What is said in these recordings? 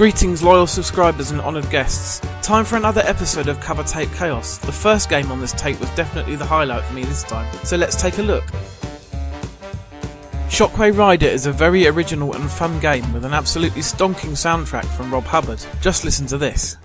Greetings loyal subscribers and honoured guests. Time for another episode of Covertape Chaos. The first game on this tape was definitely the highlight for me this time, so let's take a look. Shockwave Rider is a very original and fun game with an absolutely stonking soundtrack from Rob Hubbard. Just listen to this.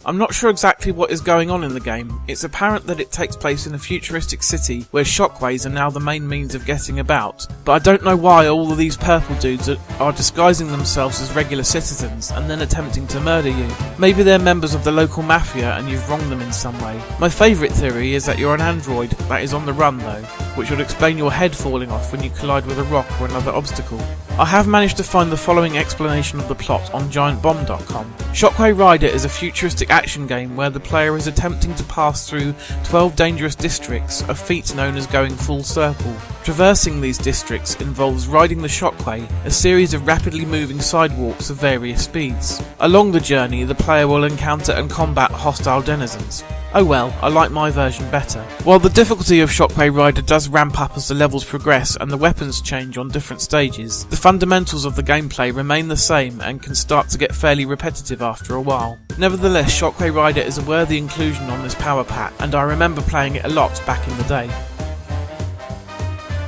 I'm not sure exactly what is going on in the game. It's apparent that it takes place in a futuristic city where shockwaves are now the main means of getting about, but I don't know why all of these purple dudes are disguising themselves as regular citizens and then attempting to murder you. Maybe they're members of the local mafia and you've wronged them in some way. My favourite theory is that you're an android that is on the run though, which would explain your head falling off when you collide with a rock or another obstacle. I have managed to find the following explanation of the plot on giantbomb.com. Shockwave Rider is a futuristic action game where the player is attempting to pass through 12 dangerous districts, a feat known as going full circle. Traversing these districts involves riding the Shockwave, a series of rapidly moving sidewalks of various speeds. Along the journey, the player will encounter and combat hostile denizens. Oh well, I like my version better. While the difficulty of Shockwave Rider does ramp up as the levels progress and the weapons change on different stages, the fundamentals of the gameplay remain the same and can start to get fairly repetitive after a while. Nevertheless, Shockwave Rider is a worthy inclusion on this power pack, and I remember playing it a lot back in the day.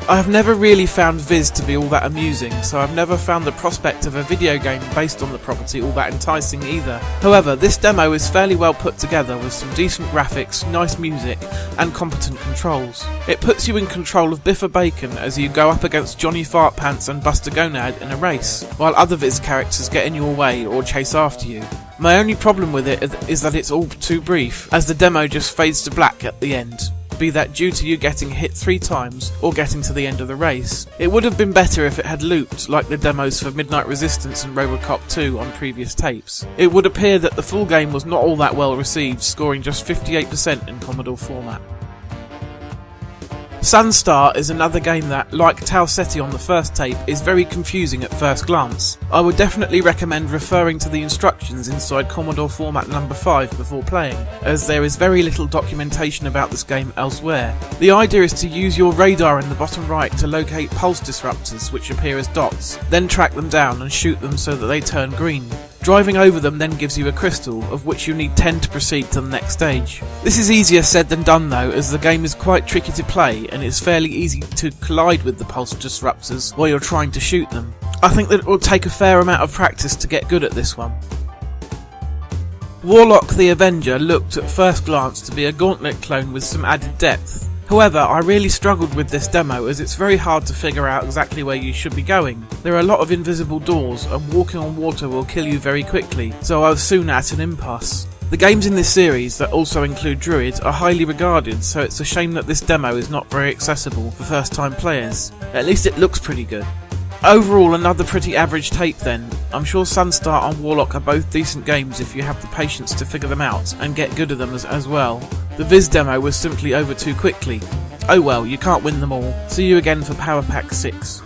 I have never really found Viz to be all that amusing, so I've never found the prospect of a video game based on the property all that enticing either. However, this demo is fairly well put together with some decent graphics, nice music, and competent controls. It puts you in control of Biffa Bacon as you go up against Johnny Fartpants and Buster Gonad in a race, while other Viz characters get in your way or chase after you. My only problem with it is that it's all too brief, as the demo just fades to black at the end. Be that due to you getting hit 3 times or getting to the end of the race. It would have been better if it had looped like the demos for Midnight Resistance and Robocop 2 on previous tapes. It would appear that the full game was not all that well received, scoring just 58% in Commodore format. Sunstar is another game that, like Tau Ceti on the first tape, is very confusing at first glance. I would definitely recommend referring to the instructions inside Commodore format number 5 before playing, as there is very little documentation about this game elsewhere. The idea is to use your radar in the bottom right to locate pulse disruptors which appear as dots, then track them down and shoot them so that they turn green. Driving over them then gives you a crystal, of which you need 10 to proceed to the next stage. This is easier said than done though, as the game is quite tricky to play and it's fairly easy to collide with the pulse disruptors while you're trying to shoot them. I think that it will take a fair amount of practice to get good at this one. Warlock the Avenger looked at first glance to be a Gauntlet clone with some added depth. However, I really struggled with this demo as it's very hard to figure out exactly where you should be going. There are a lot of invisible doors and walking on water will kill you very quickly, so I was soon at an impasse. The games in this series, that also include druids, are highly regarded, so it's a shame that this demo is not very accessible for first time players. At least it looks pretty good. Overall, another pretty average tape then. I'm sure Sunstar and Warlock are both decent games if you have the patience to figure them out and get good at them as well. The Viz demo was simply over too quickly. Oh well, you can't win them all. See you again for Power Pack 6.